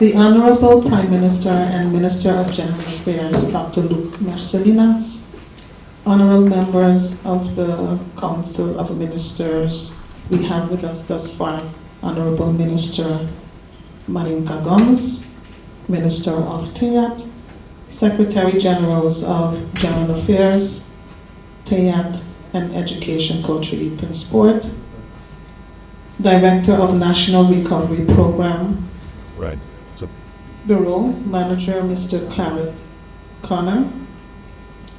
The Honorable Prime Minister and Minister of General Affairs, Dr. Luc Mercelinas, honorable members of the Council of Ministers, we have with us thus far Honorable Minister Marinka Gons, Minister of TEAT, Secretary Generals of General Affairs, TEAT, and Education, Culture, Youth and Sport, Director of National Recovery Program, Right. Bureau Manager Mr. Claret Connor,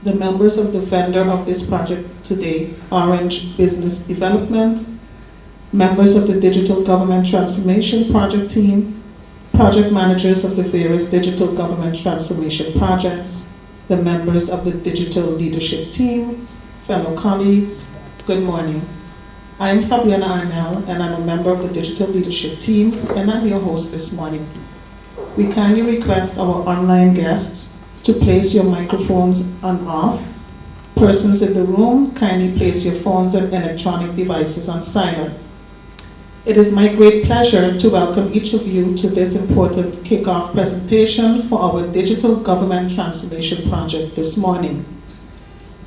the members of the vendor of this project today, Orange Business Development, members of the Digital Government Transformation Project team, project managers of the various digital government transformation projects, the members of the digital leadership team, fellow colleagues, good morning. I'm Fabiana Arnell, and I'm a member of the digital leadership team, and I'm your host this morning. We kindly request our online guests to place your microphones on off. Persons in the room, kindly place your phones and electronic devices on silent. It is my great pleasure to welcome each of you to this important kickoff presentation for our Digital Government Transformation Project this morning.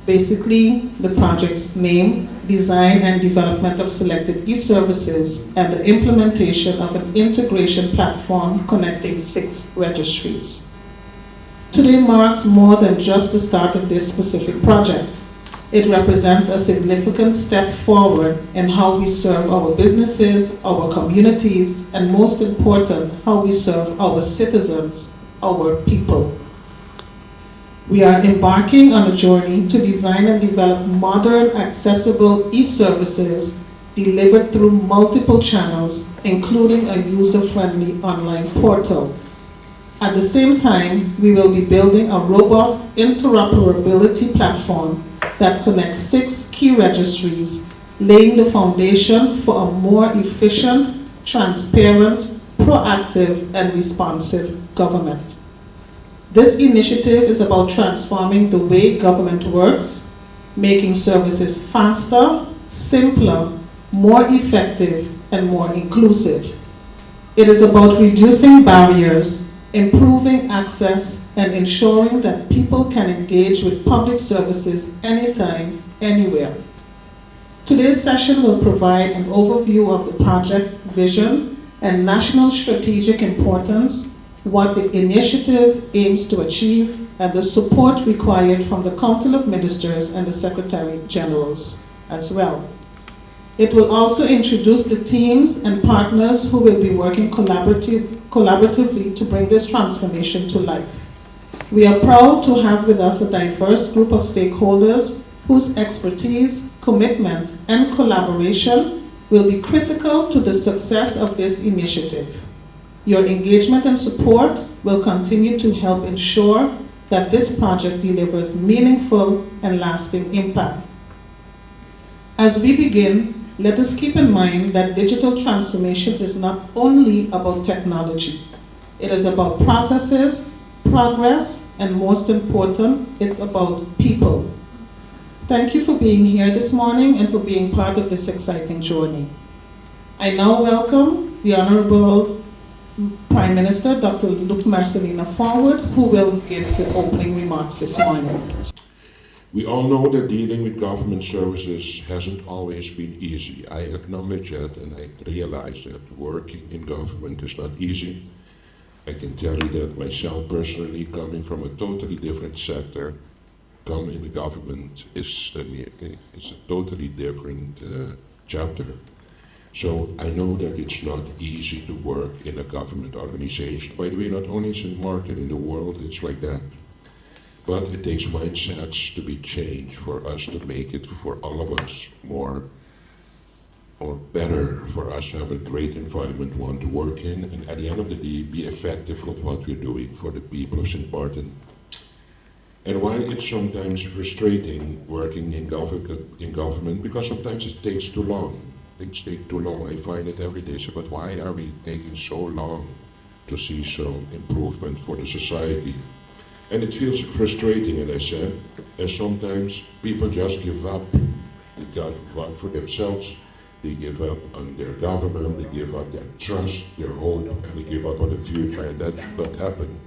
Basically, the project's name, design and development of selected e-services, and the implementation of an integration platform connecting 6 registries. Today marks more than just the start of this specific project. It represents a significant step forward in how we serve our businesses, our communities, and most important, how we serve our citizens, our people. We are embarking on a journey to design and develop modern, accessible e-services delivered through multiple channels, including a user-friendly online portal. At the same time, we will be building a robust interoperability platform that connects 6 key registries, laying the foundation for a more efficient, transparent, proactive, and responsive government. This initiative is about transforming the way government works, making services faster, simpler, more effective, and more inclusive. It is about reducing barriers, improving access, and ensuring that people can engage with public services anytime, anywhere. Today's session will provide an overview of the project vision and national strategic importance, what the initiative aims to achieve, and the support required from the Council of Ministers and the Secretary Generals as well. It will also introduce the teams and partners who will be working collaboratively to bring this transformation to life. We are proud to have with us a diverse group of stakeholders whose expertise, commitment, and collaboration will be critical to the success of this initiative. Your engagement and support will continue to help ensure that this project delivers meaningful and lasting impact. As we begin, let us keep in mind that digital transformation is not only about technology. It is about processes, progress, and most important, it's about people. Thank you for being here this morning and for being part of this exciting journey. I now welcome the Honorable Prime Minister, Dr. Luc Mercelinas, forward, who will give the opening remarks this morning. We all know that dealing with government services hasn't always been easy. I acknowledge that, and I realize that working in government is not easy. I can tell you that myself personally, coming from a totally different sector, coming in the government is a totally different chapter. So I know that it's not easy to work in a government organization. By the way, not only is it market in the world, it's like that. But it takes mindsets to be changed for us to make it for all of us more or better, for us to have a great environment one to work in, and at the end of the day, be effective with what we're doing for the people is important. And why it's sometimes frustrating working in government, because sometimes it takes too long. Things take too long. I find it every day. So, but why are we taking so long to see some improvement for the society? And it feels frustrating, as I said, as sometimes people just give up. They give up for themselves. They give up on their government, they give up their trust, their hope, and they give up on the future, and that should not happen.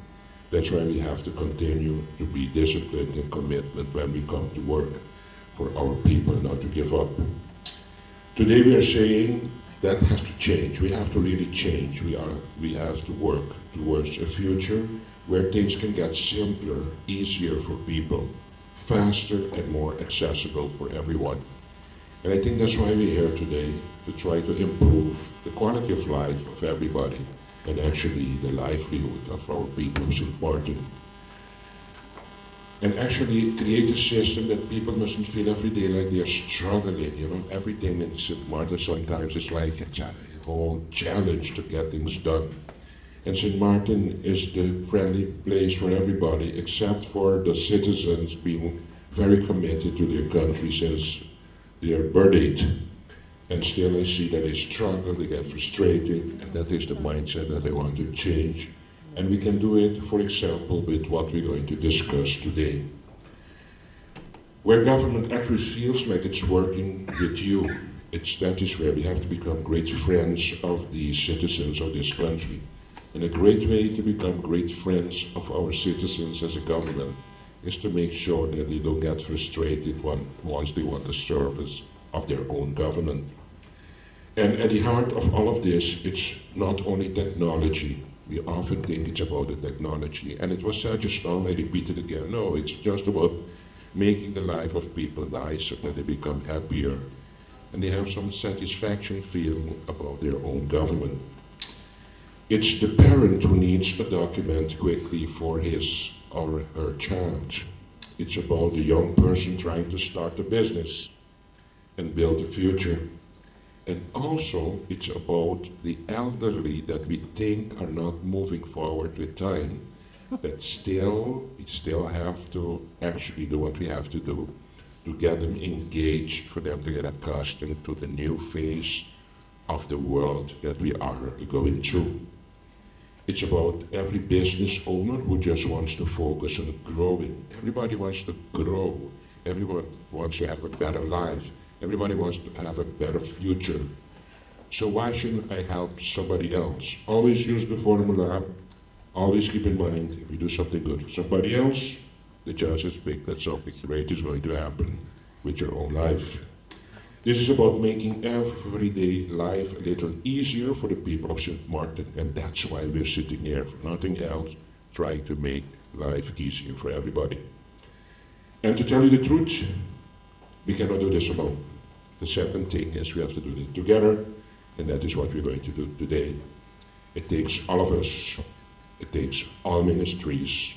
That's why we have to continue to be disciplined and commitment when we come to work for our people, not to give up. Today we are saying that has to change. We have to really change. We have to work towards a future where things can get simpler, easier for people, faster and more accessible for everyone. And I think that's why we're here today, to try to improve the quality of life of everybody and actually the livelihood of our people is important. And actually create a system that people mustn't feel every day like they're struggling. You know, everything in St. Martin sometimes is like a whole challenge to get things done. And St. Martin is the friendly place for everybody except for the citizens being very committed to their country since their birth date. And still I see that they struggle, they get frustrated, and that is the mindset that they want to change. And we can do it, for example, with what we're going to discuss today. Where government actually feels like it's working with you, that is where we have to become great friends of the citizens of this country. And a great way to become great friends of our citizens as a government is to make sure that they don't get frustrated once they want the service of their own government. And at the heart of all of this, it's not only technology. We often think it's about the technology. And it was said just now, I repeat it again. No, it's just about making the life of people nicer, that they become happier. And they have some satisfaction feeling about their own government. It's the parent who needs a document quickly for his or her child. It's about the young person trying to start a business and build a future. And also, it's about the elderly that we think are not moving forward with time, that we still have to actually do what we have to do to get them engaged, for them to get accustomed to the new phase of the world that we are going through. It's about every business owner who just wants to focus on growing. Everybody wants to grow. Everyone wants to have a better life. Everybody wants to have a better future. So why shouldn't I help somebody else? Always use the formula. Always keep in mind, if you do something good for somebody else, the chance is big that something great is going to happen with your own life. This is about making everyday life a little easier for the people of St. Martin, and that's why we're sitting here, for nothing else, trying to make life easier for everybody. And to tell you the truth, we cannot do this alone. The second thing is we have to do it together, and that is what we're going to do today. It takes all of us, it takes all ministries,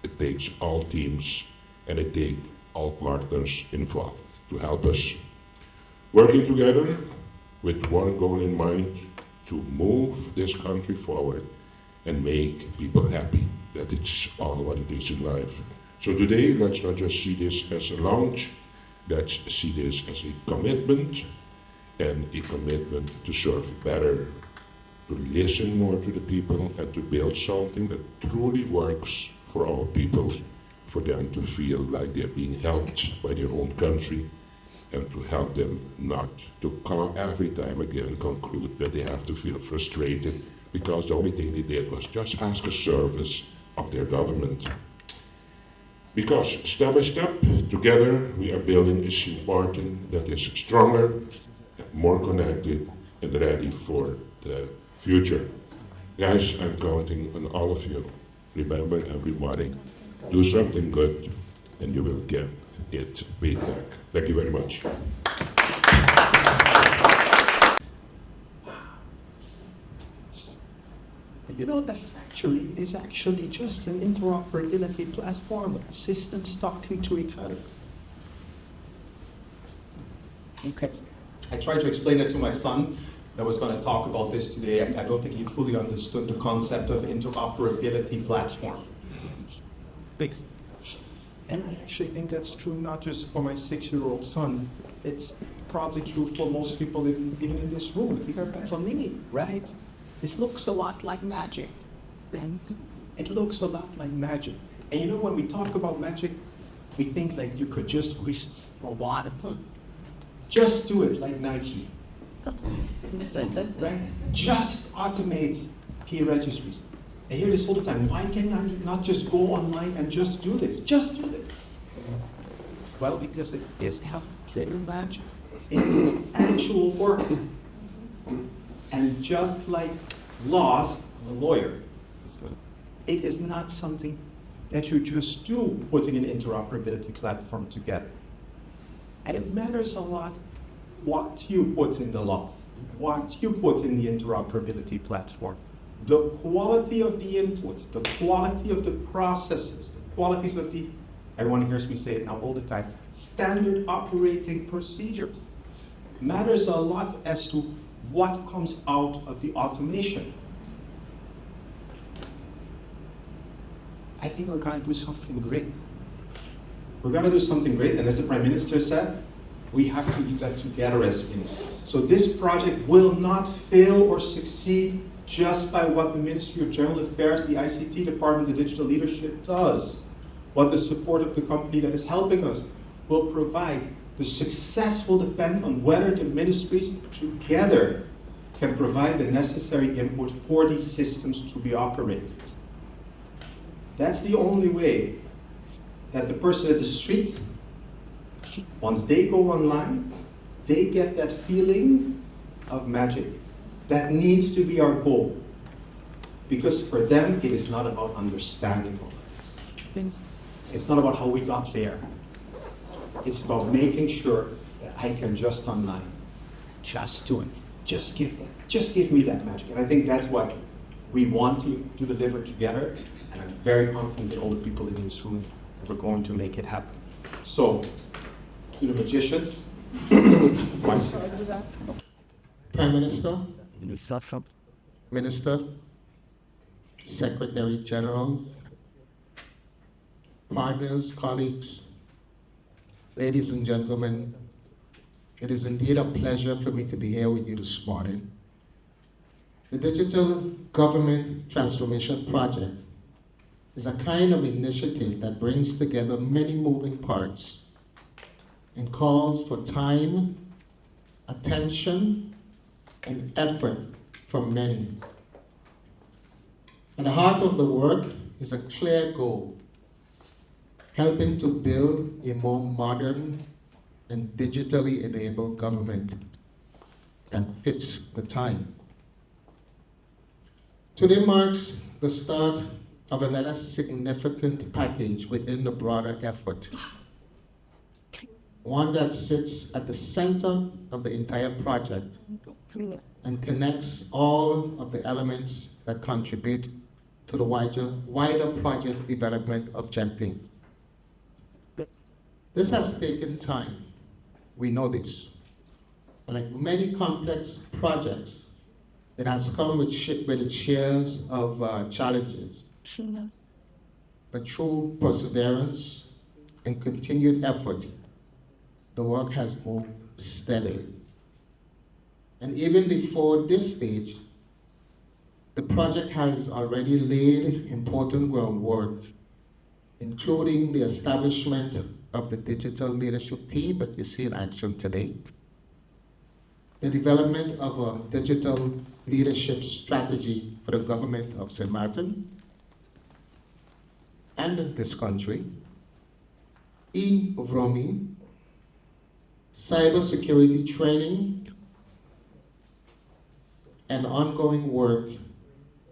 it takes all teams, and it takes all partners involved to help us. Working together with one goal in mind, to move this country forward and make people happy. That it's all what it is in life. So today, let's not just see this as a launch, let's see this as a commitment, and a commitment to serve better, to listen more to the people, and to build something that truly works for our people, for them to feel like they're being helped by their own country, and to help them not to come every time again conclude that they have to feel frustrated because the only thing they did was just ask a service of their government. Because step by step, together, we are building a St. Martin that is stronger, more connected, and ready for the future. Guys, I'm counting on all of you. Remember, everybody, do something good, and you will get it paid back. Thank you very much. You know, that factory is actually just an interoperability platform, systems talking to each other. Okay. I tried to explain it to my son that was going to talk about this today. I don't think he fully understood the concept of interoperability platform. Thanks. And I actually think that's true not just for my 6-year-old son. It's probably true for most people even in this room. For me, right? This looks a lot like magic. It looks a lot like magic. And you know, when we talk about magic, we think like you could just wish for water. Just do it like Nike. Right? Just automate key registries. I hear this all the time. Why can I not just go online and just do this? Just do this. Well, because it is how you imagine. It is actual work. And just like laws, I'm a lawyer, it is not something that you just do putting an interoperability platform together. And it matters a lot what you put in the law, what you put in the interoperability platform, the quality of the inputs, the quality of the processes, the qualities of the, everyone hears me say it now all the time, standard operating procedures. Matters a lot as to what comes out of the automation. I think we're going to do something great. We're going to do something great, and as the Prime Minister said, we have to do that together as ministers. So this project will not fail or succeed just by what the Ministry of General Affairs, the ICT Department, the Digital Leadership does. What the support of the company that is helping us will provide. The success will depend on whether the ministries together can provide the necessary input for these systems to be operated. That's the only way that the person at the street, once they go online, they get that feeling of magic. That needs to be our goal. Because for them, it is not about understanding all this. It's not about how we got there. It's about making sure that I can just online, just do it. Just give me that magic. And I think that's what we want to deliver together. And I'm very confident that all the people in this room are going to make it happen. So, to the magicians, Prime Minister, Minister, Secretary General, partners, colleagues, ladies and gentlemen, it is indeed a pleasure for me to be here with you this morning. The Digital Government Transformation Project is a kind of initiative that brings together many moving parts and calls for time, attention, and effort from many. At the heart of the work is a clear goal: helping to build a more modern and digitally enabled government that fits the time. Today marks the start of another significant package within the broader effort, one that sits at the center of the entire project and connects all of the elements that contribute to the wider project development objective. This has taken time. We know this. Like many complex projects, it has come with its shares of challenges. But through perseverance and continued effort, the work has moved steadily. And even before this stage, the project has already laid important groundwork, including the establishment of the digital leadership team that you see in action today, the development of a digital leadership strategy for the government of St. Martin and this country, e-Vromi, cybersecurity training, and ongoing work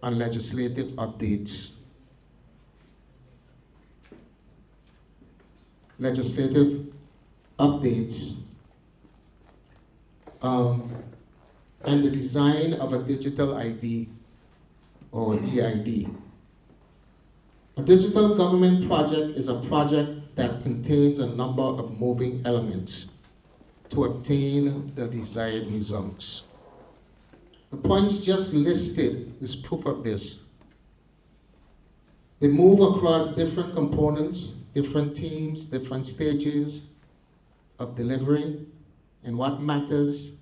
on legislative updates. And the design of a digital ID or DID. A digital government project is a project that contains a number of moving elements to obtain the desired results. The points just listed is proof of this. They move across different components, different teams, different stages of delivery, and what matters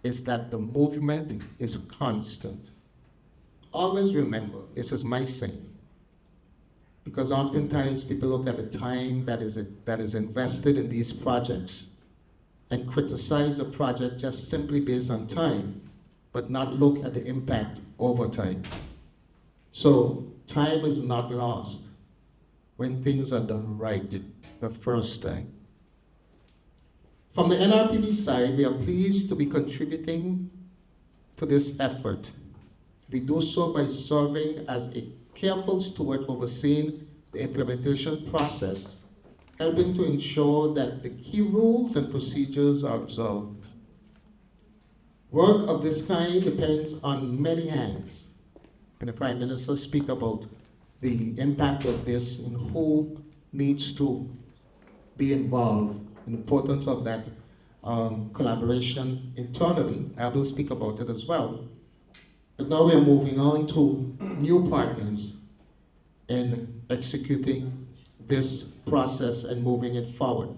is that the movement is constant. Always remember, this is my saying, because oftentimes people look at the time that is invested in these projects, and criticize a project just simply based on time, but not look at the impact over time. So time is not lost when things are done right the first time. From the NRPB side, we are pleased to be contributing to this effort. We do so by serving as a careful steward overseeing the implementation process, helping to ensure that the key rules and procedures are observed. Work of this kind depends on many hands. And the Prime Minister speak about the impact of this and who needs to be involved, the importance of that collaboration internally. I will speak about it as well. But now we're moving on to new partners in executing this process and moving it forward.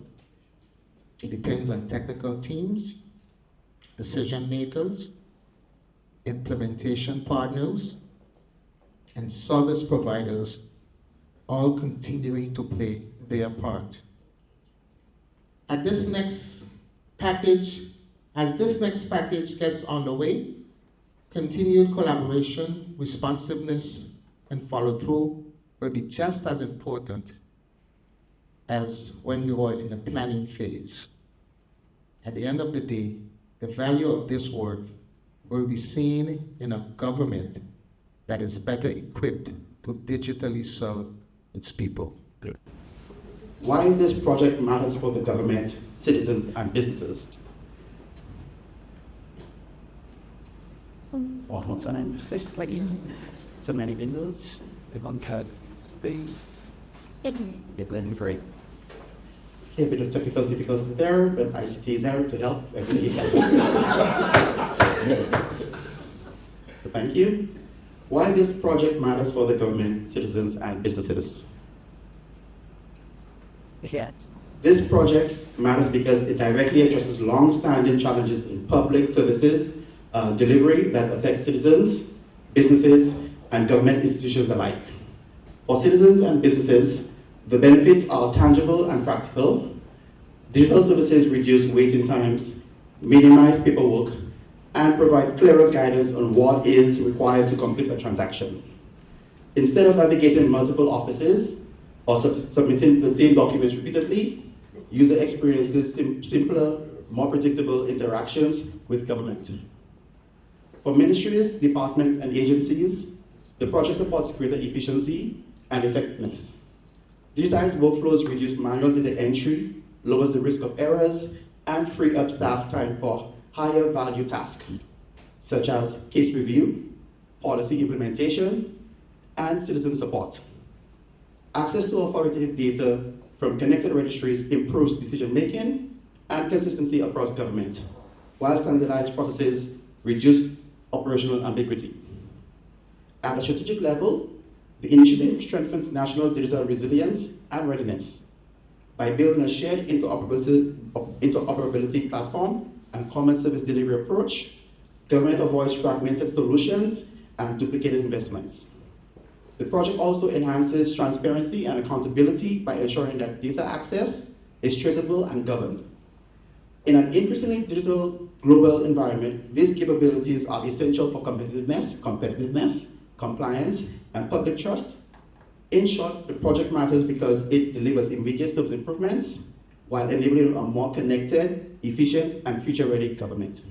It depends on technical teams, decision makers, implementation partners, and service providers, all continuing to play their part. As this next package gets underway, continued collaboration, responsiveness, and follow-through will be just as important as when we were in the planning phase. At the end of the day, the value of this work will be seen in a government that is better equipped to digitally serve its people. Why this project matters for the government, citizens, and businesses. One more time. So many windows. They've gone cut. Get learning great. A bit of technical difficulties there, but ICT is there to help. So thank you. Why this project matters for the government, citizens, and businesses. This project matters because it directly addresses long-standing challenges in public services delivery that affect citizens, businesses, and government institutions alike. For citizens and businesses, the benefits are tangible and practical. Digital services reduce waiting times, minimize paperwork, and provide clearer guidance on what is required to complete a transaction. Instead of navigating multiple offices or submitting the same documents repeatedly, user experiences simpler, more predictable interactions with government. For ministries, departments, and agencies, the project supports greater efficiency and effectiveness. Digitized workflows reduce manual data entry, lowers the risk of errors, and free up staff time for higher value tasks, such as case review, policy implementation, and citizen support. Access to authoritative data from connected registries improves decision-making and consistency across government, while standardized processes reduce operational ambiguity. At a strategic level, the initiative strengthens national digital resilience and readiness by building a shared interoperability platform and common service delivery approach. Government avoids fragmented solutions and duplicated investments. The project also enhances transparency and accountability by ensuring that data access is traceable and governed. In an increasingly digital global environment, these capabilities are essential for competitiveness, compliance, and public trust. In short, the project matters because it delivers immediate service improvements while enabling a more connected, efficient, and future-ready government.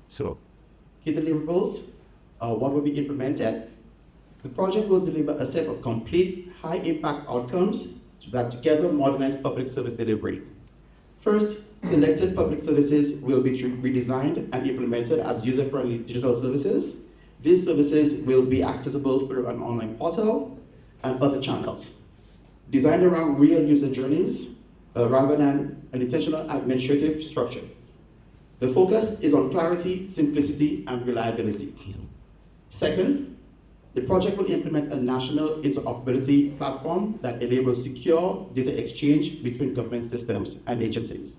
So, key deliverables, what will be implemented? The project will deliver a set of complete, high-impact outcomes that together modernize public service delivery. First, selected public services will be redesigned and implemented as user-friendly digital services. These services will be accessible through an online portal and other channels, designed around real user journeys rather than an intentional administrative structure. The focus is on clarity, simplicity, and reliability. Second, the project will implement a national interoperability platform that enables secure data exchange between government systems and agencies.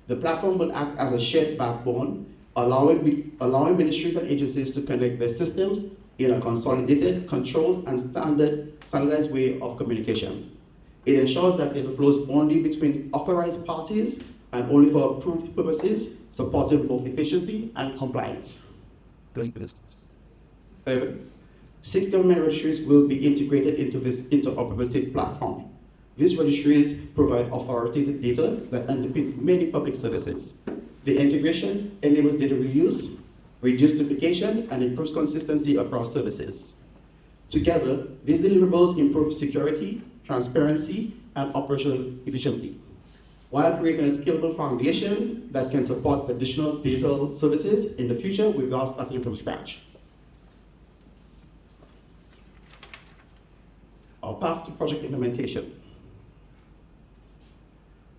The platform will act as a shared backbone allowing ministries and agencies to connect their systems in a consolidated, controlled, and standardized way of communication. It ensures that data flows only between authorized parties and only for approved purposes, supporting both efficiency and compliance. Third, 6 government registries will be integrated into this interoperability platform. These registries provide authoritative data that underpins many public services. The integration enables data reuse, reduces duplication, and improves consistency across services. Together, these deliverables improve security, transparency, and operational efficiency, while creating a scalable foundation that can support additional digital services in the future without starting from scratch. Our path to project implementation.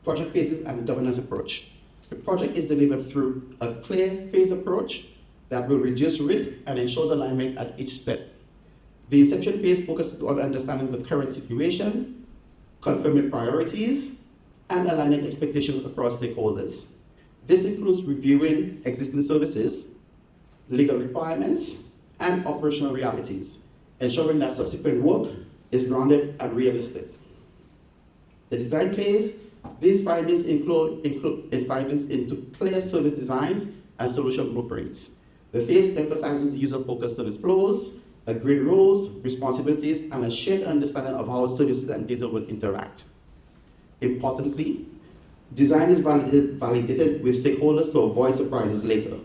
Project phases and governance approach. The project is delivered through a clear phase approach that will reduce risk and ensures alignment at each step. The inception phase focuses on understanding the current situation, confirming priorities, and aligning expectations across stakeholders. This includes reviewing existing services, legal requirements, and operational realities, ensuring that subsequent work is grounded and realistic. The design phase, these findings include findings into clear service designs and solution blueprints. The phase emphasizes user-focused service flows, agreed roles, responsibilities, and a shared understanding of how services and data will interact. Importantly, design is validated with stakeholders to avoid surprises later.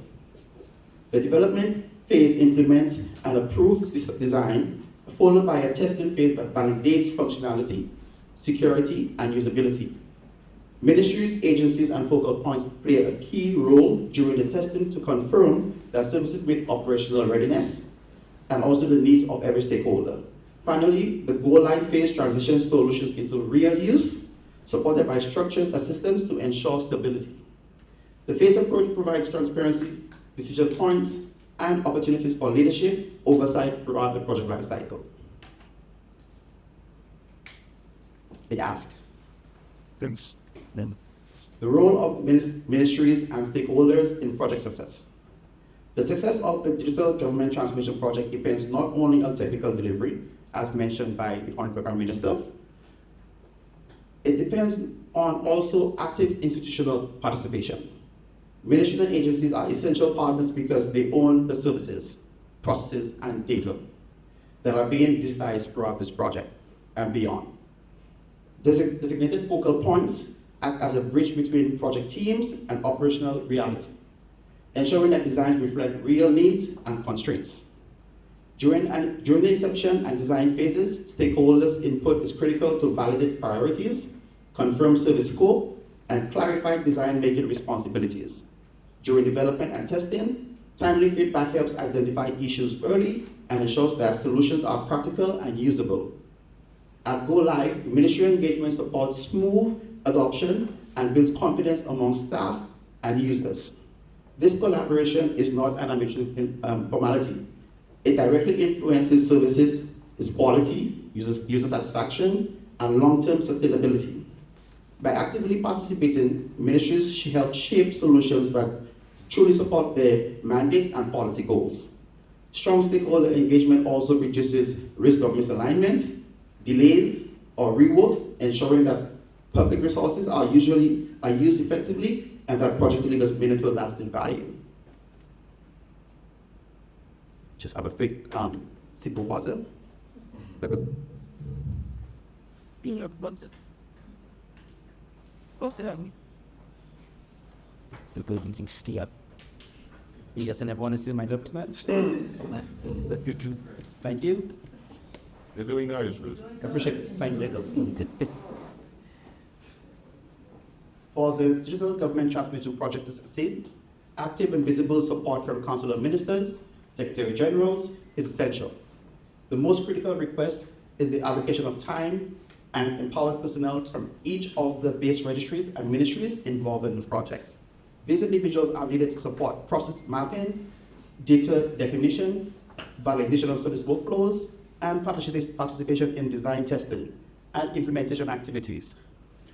The development phase implements an approved design, followed by a testing phase that validates functionality, security, and usability. Ministries, agencies, and focal points play a key role during the testing to confirm that services meet operational readiness and also the needs of every stakeholder. Finally, the go-live phase transitions solutions into real use, supported by structured assistance to ensure stability. The phase approach provides transparency, decision points, and opportunities for leadership oversight throughout the project lifecycle. The ask. Thanks. The role of ministries and stakeholders in project success. The success of the digital government transformation project depends not only on technical delivery, as mentioned by the Honorable Prime Minister. It depends on also active institutional participation. Ministries and agencies are essential partners because they own the services, processes, and data that are being digitized throughout this project and beyond. Designated focal points act as a bridge between project teams and operational reality, ensuring that designs reflect real needs and constraints. During the inception and design phases, stakeholders' input is critical to validate priorities, confirm service scope, and clarify design-making responsibilities. During development and testing, timely feedback helps identify issues early and ensures that solutions are practical and usable. At Go Live, ministry engagement supports smooth adoption and builds confidence among staff and users. This collaboration is not an administrative formality. It directly influences services, its quality, user satisfaction, and long-term sustainability. By actively participating, ministries help shape solutions that truly support their mandates and policy goals. Strong stakeholder engagement also reduces risk of misalignment, delays, or rework, ensuring that public resources are used effectively and that project delivers meaningful lasting value. Just have a quick sip of water. Yes, and everyone is in my document. Thank you. They're doing nice, Ruth. I appreciate it. Thank you. For the digital government transformation project to succeed, active and visible support from Council of Ministers, Secretary Generals is essential. The most critical request is the allocation of time and empowered personnel from each of the base registries and ministries involved in the project. These individuals are needed to support process mapping, data definition, validation of service workflows, and participation in design testing and implementation activities.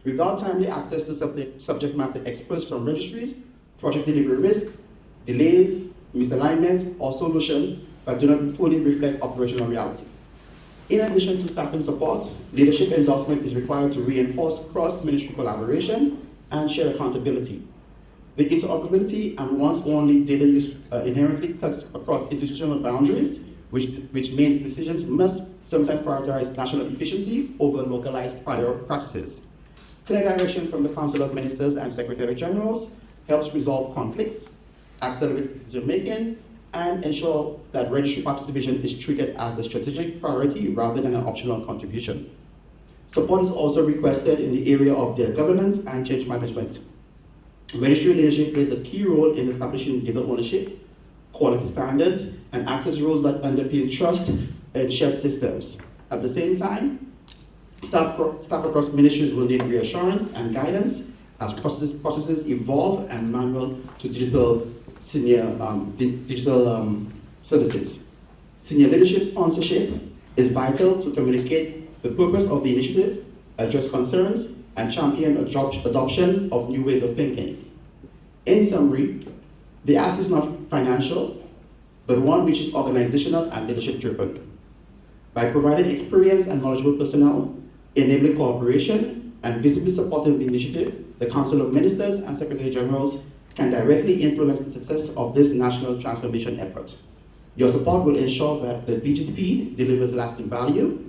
Without timely access to subject matter experts from registries, project delivery risk, delays, misalignments, or solutions that do not fully reflect operational reality. In addition to staffing support, leadership endorsement is required to reinforce cross-ministry collaboration and shared accountability. The interoperability and once-only data use inherently cuts across institutional boundaries, which means decisions must sometimes prioritize national efficiencies over localized prior practices. Clear direction from the Council of Ministers and Secretary Generals helps resolve conflicts, accelerates decision-making, and ensure that registry participation is treated as a strategic priority rather than an optional contribution. Support is also requested in the area of data governance and change management. Registry leadership plays a key role in establishing data ownership, quality standards, and access rules that underpin trust in shared systems. At the same time, staff across ministries will need reassurance and guidance as processes evolve and manual to digital services. Senior leadership sponsorship is vital to communicate the purpose of the initiative, address concerns, and champion adoption of new ways of thinking. In summary, the ask is not financial, but one which is organizational and leadership driven. By providing experienced and knowledgeable personnel, enabling cooperation, and visibly supporting the initiative, the Council of Ministers and Secretary Generals can directly influence the success of this national transformation effort. Your support will ensure that the DGTP delivers lasting value,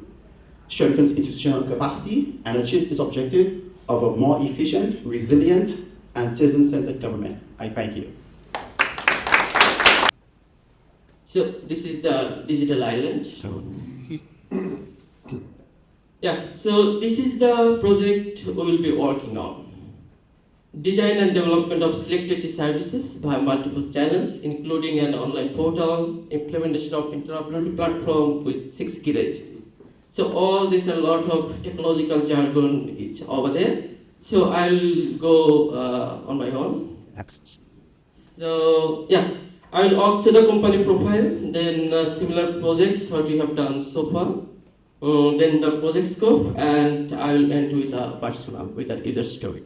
strengthens institutional capacity, and achieves its objective of a more efficient, resilient, and citizen-centered government. I thank you. So this is the digital island. Yeah, so this is the project we will be working on. Design and development of selected services via multiple channels, including an online portal, implementation of interoperability platform with 6 key registries. So all this, a lot of technological jargon is over there. So I'll go on my own. So yeah, I will walk through the company profile, then similar projects what we have done so far, then the project scope, and I will end with a persona, with a user story.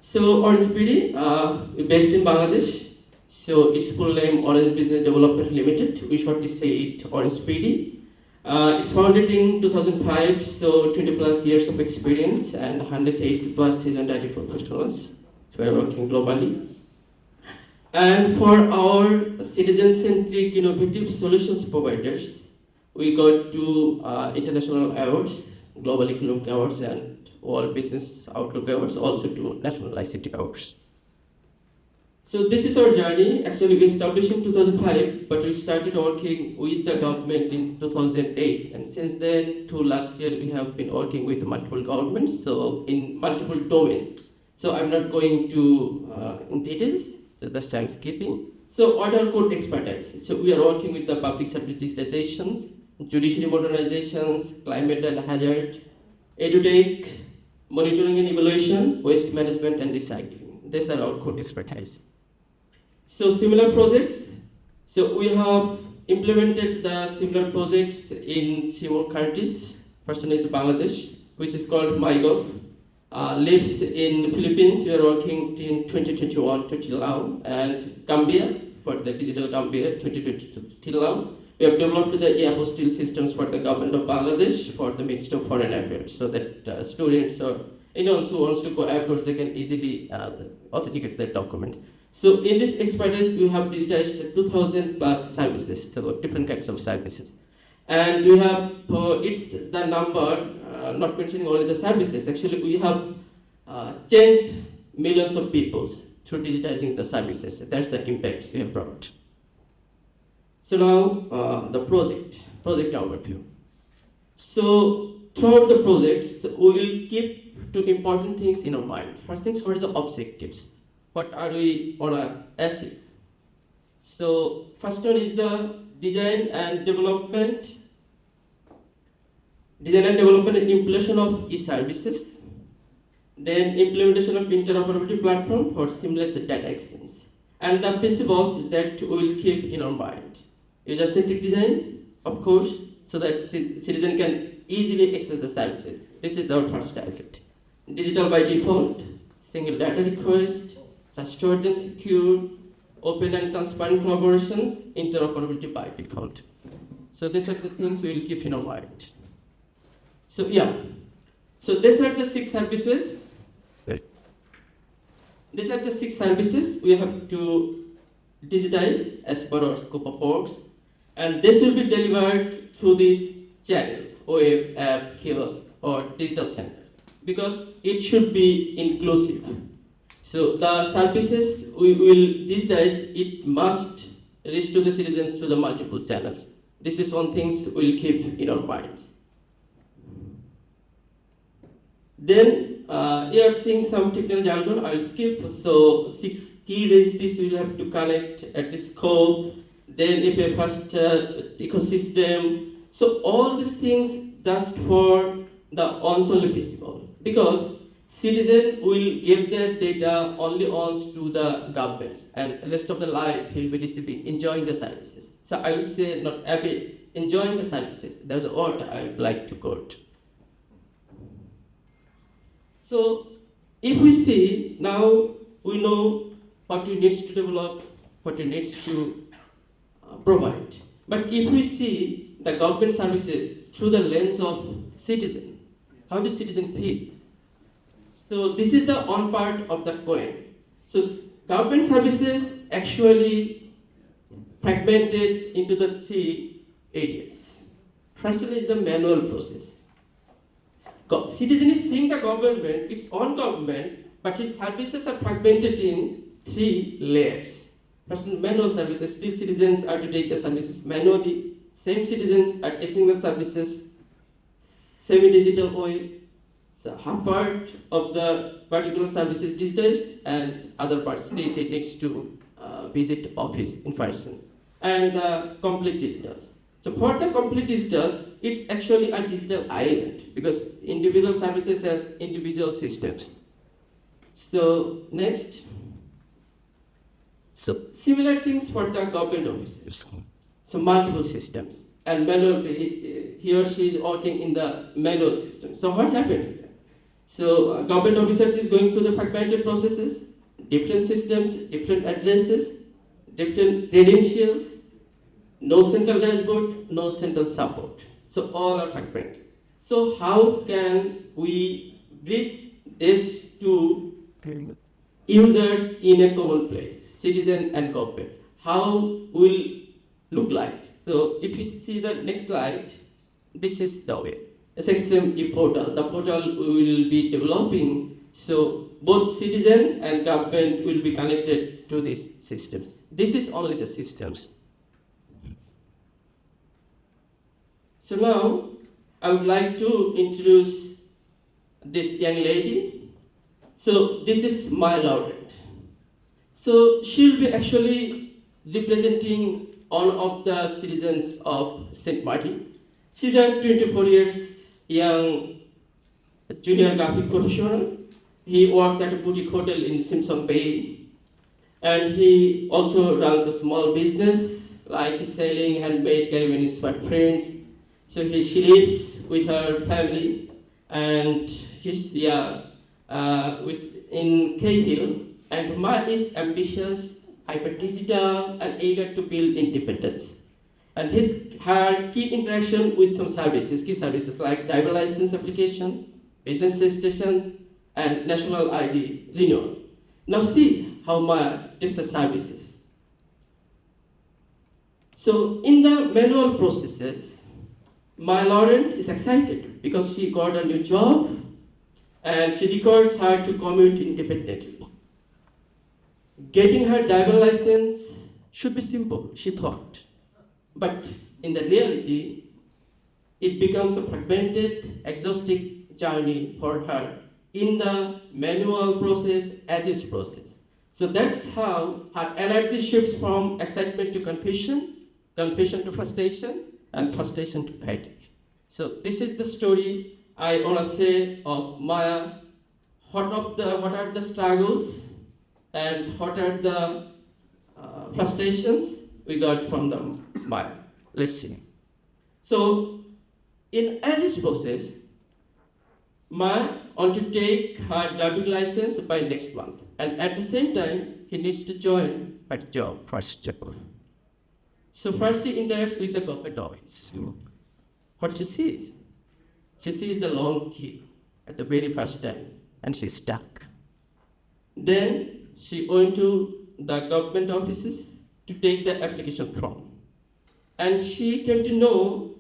So Orange PD, based in Bangladesh. So its full name Orange Business Development Limited. We shortly say it Orange PD. It's founded in 2005, so 20 plus years of experience and 180 plus seasoned IT professionals. So we are working globally. And for our citizen-centric innovative solutions providers, we got 2 international awards, Global Economic Awards and World Business Outlook Awards, also 2 national ICT awards. So this is our journey. Actually, we established in 2005, but we started working with the government in 2008. And since then, to last year, we have been working with multiple governments, so in multiple domains. So I'm not going to in details, so that's time skipping. So what are core expertise? So we are working with the public service digitizations, judiciary modernizations, climate and hazard, edutech, monitoring and evaluation, waste management and recycling. These are our core expertise. So similar projects. So we have implemented the similar projects in 3 more countries. First one is Bangladesh, which is called MyGov. Lives in Philippines. We are working in 2021 to till now, and Gambia for the digital Gambia 2022 till now. We have developed the e-apostille systems for the government of Bangladesh for the Ministry of Foreign Affairs, so that students or anyone who wants to go abroad, they can easily authenticate their document. So in this expertise, we have digitized 2,000 plus services, so different kinds of services. And we have, it's the number, not mentioning only the services, actually we have changed millions of people through digitizing the services. That's the impact we have brought. So now the project overview. So throughout the projects, we will keep 2 important things in our mind. First things, what are the objectives? What are we on a achieve? So first one is the design and development and implementation of e-services. Then implementation of interoperability platform for seamless data exchange. And the principles that we will keep in our mind. User-centric design, of course, so that citizen can easily access the services. This is our first target. Digital by default, single data request, trustworthy and secure, open and transparent collaborations, interoperability by default. So these are the things we will keep in our mind. So yeah, so these are the 6 services. These are the 6 services we have to digitize as per our scope of works, and this will be delivered through this channel, web, app, kiosk, or digital center, because it should be inclusive. So the services we will digitize, it must reach to the citizens through the multiple channels. This is one thing we'll keep in our minds. Then you are seeing some technical jargon, I'll skip. So 6 key registries you will have to connect at the scope, then API first ecosystem. So all these things just for the only feasible, because citizen will give their data only on to the governments, and the rest of the life he will be receiving, enjoying the services. So I would say not happy, enjoying the services. That's what I would like to quote. So if we see now, we know what we need to develop, what we need to provide. But if we see the government services through the lens of citizen, how does citizen feel? So this is the on part of the coin. So government services actually fragmented into the 3 areas. First one is the manual process. Citizen is seeing the government, its own government, but his services are fragmented in 3 layers. First, manual services, still citizens are to take the services manually. Same citizens are taking the services semi-digital way. So half part of the particular service is digitized, and other parts still it needs to visit office in person. And complete digitals. So for the complete digitals, it's actually a digital island, because individual services has individual systems. So next. So similar things for the government offices. So multiple systems, and manual, he or she is working in the manual system. So what happens? So government officers is going through the fragmented processes, different systems, different addresses, different credentials, no central dashboard, no central support. So all are fragmented. So how can we bridge this to users in a common place, citizen and government? How will look like? So if you see the next slide, this is the way. SXM portal, the portal we will be developing, so both citizen and government will be connected to these systems. This is only the systems. So now, I would like to introduce this young lady. So this is my laureate. So she will be actually representing one of the citizens of St. Martin. She's a 24 years young junior graphic professional. He works at a boutique hotel in Simpson Bay, and he also runs a small business like selling handmade Caribbean-inspired prints. So she lives with her family, and he's in Cahill. And Ma is ambitious, hyper digital, and eager to build independence. And her key interaction with some services, key services like driver license application, business registrations, and national ID renewal. Now see how Ma takes the services. So in the manual processes, my Laurent is excited because she got a new job and she requires her to commute independently. Getting her driver license should be simple, she thought. But in the reality, it becomes a fragmented, exhaustive journey for her in the manual process as is process. So that's how her energy shifts from excitement to confusion, confusion to frustration, and frustration to fatigue. So this is the story I want to say of Maya. What are the struggles and what are the frustrations we got from the Maya? Let's see. So in as this process, Ma want to take her driving license by next month, and at the same time, he needs to join a job first job. So first he interacts with the government office. What she sees the long queue at the very first time, and she's stuck. Then she went to the government offices to take the application form, and she came to know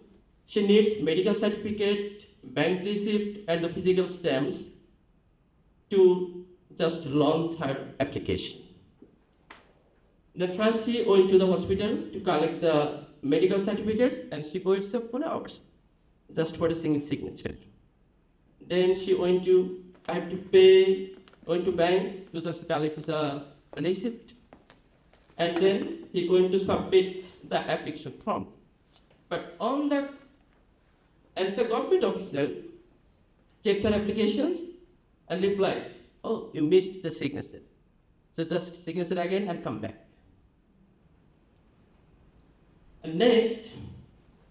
she needs medical certificate, bank receipt, and the physical stamps to just launch her application. Then first he went to the hospital to collect the medical certificates, and she waits for hours just for a single signature. Then she went to bank to just collect the receipt, and then he going to submit the application form. But and the government officer checked her applications and replied, "Oh, you missed the signature. So just signature again and come back." And next,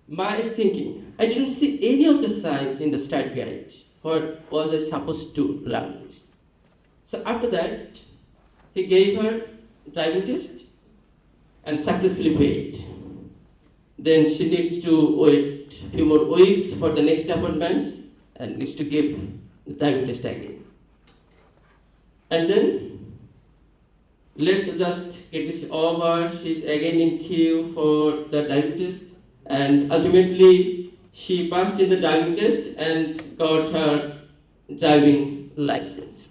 Ma is thinking, I didn't see any of the signs in the study guide. What was I supposed to learn this? So after that, he gave her driving test and successfully failed. Then she needs to wait a few more weeks for the next appointments and needs to give the driving test again. And then, let's just get this over. She's again in queue for the driving test, and ultimately she passed in the driving test and got her driving license.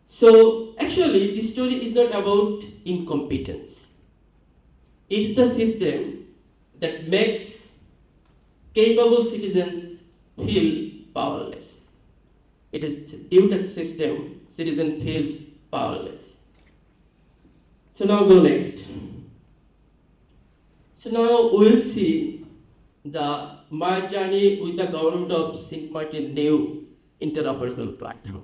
So actually, this story is not about incompetence. It's the system that makes capable citizens feel powerless. It is due to that system, citizen feels powerless. So now go next. So now we'll see my journey with the government of St. Martin new interoperable platform.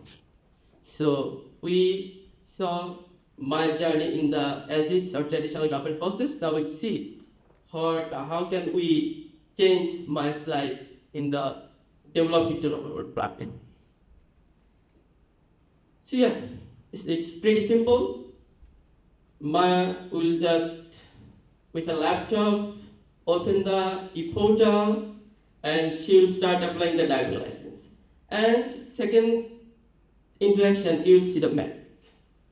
So we saw my journey in the ASIS or traditional government process. Now we'll see how can we change my life in the developed interoperable platform. So yeah, it's pretty simple. Maya will just, with a laptop, open the e-portal, and she will start applying the driving license. And second interaction, you will see the magic.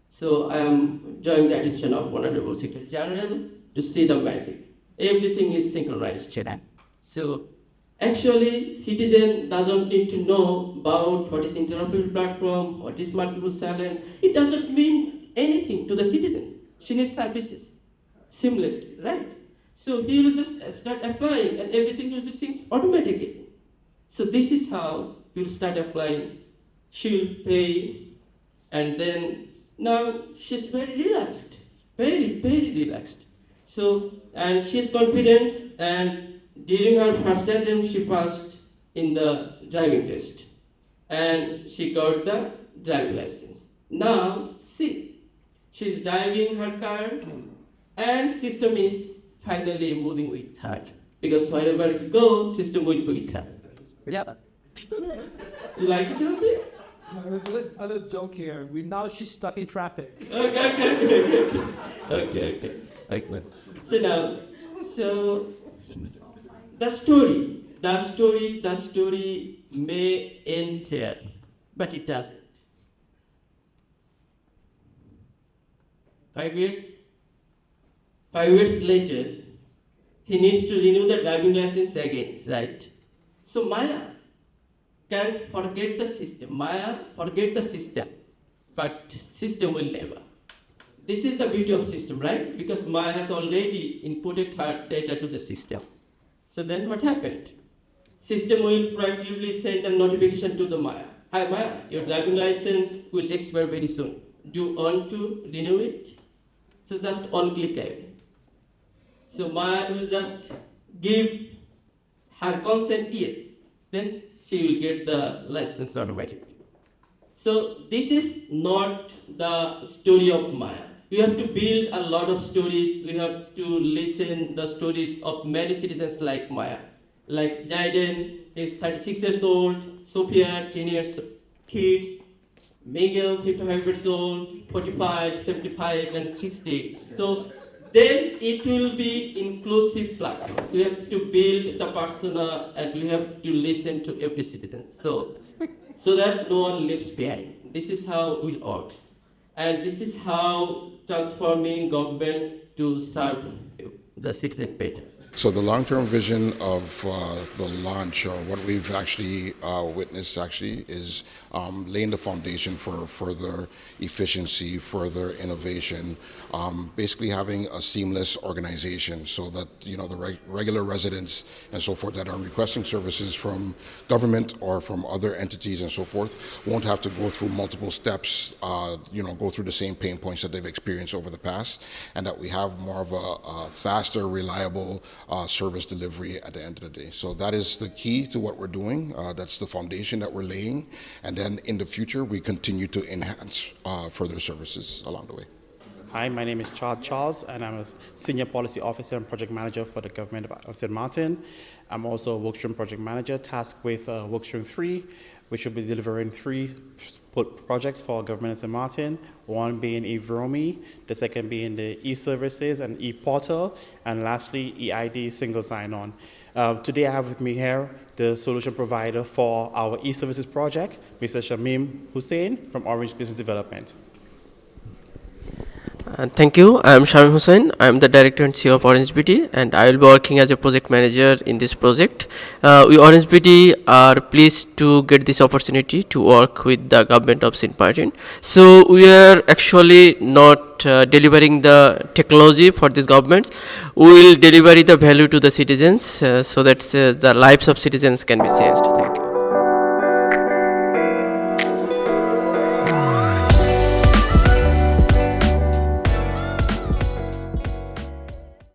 So I am drawing the attention of Honorable Secretary General to see the magic. Everything is synchronized. So actually, citizen doesn't need to know about what is interoperable platform, what is multiple silent. It doesn't mean anything to the citizens. She needs services seamlessly, right? So he will just start applying, and everything will be synced automatically. So this is how you'll start applying. She'll pay, and then now she's very relaxed, very, very relaxed. So, and she's confident, and during her first attempt, she passed in the driving test, and she got the driving license. Now, see, she's driving her car, and system is finally moving with her, because wherever you go, system will be with her. Yeah. You like it, something? A little joke here. Now she's stuck in traffic. Okay. So now, the story may end here, but it doesn't. 5 years later, he needs to renew the driving license again, right? So Maya can't forget the system. But system will never. This is the beauty of system, right? Because Maya has already inputted her data to the system. So then what happened? System will proactively send a notification to the Maya. Hi Maya, your driving license will expire very soon. Do you want to renew it? So just one click away. So Maya will just give her consent yes. Then she will get the license automatically. So this is not the story of Maya. We have to build a lot of stories. We have to listen the stories of many citizens like Maya. Like Jaden is 36 years old, Sophia 10 years kids, Miguel, 55 years old, 45, 75, and 60. So then it will be inclusive platform. We have to build the persona and we have to listen to every citizen. So that no one leaves behind. This is how it works. And this is how transforming government to serve the citizen better. So the long-term vision of the launch, or what we've actually witnessed actually, is laying the foundation for further efficiency, further innovation, basically having a seamless organization so that, you know, the regular residents and so forth that are requesting services from government or from other entities and so forth won't have to go through multiple steps, you know, go through the same pain points that they've experienced over the past, and that we have more of a faster, reliable service delivery at the end of the day. So that is the key to what we're doing. That's the foundation that we're laying. And then in the future, we continue to enhance further services along the way. Hi, my name is Charles, and I'm a Senior Policy Officer and Project Manager for the Government of St. Martin. I'm also a Workstream Project Manager tasked with Workstream 3, which will be delivering 3 projects for Government of St. Martin, one being eVromi, the second being the e-services and e-portal, and lastly, eID single sign-on. Today I have with me here the solution provider for our e-services project, Mr. Shamim Hussain from Orange Business Development. Thank you. I am Shamim Hussain. I am the Director and CEO of Orange BD, and I will be working as a project manager in this project. We Orange BD are pleased to get this opportunity to work with the government of St. Martin. So we are actually not delivering the technology for this government. We will deliver the value to the citizens so that the lives of citizens can be changed. Thank you.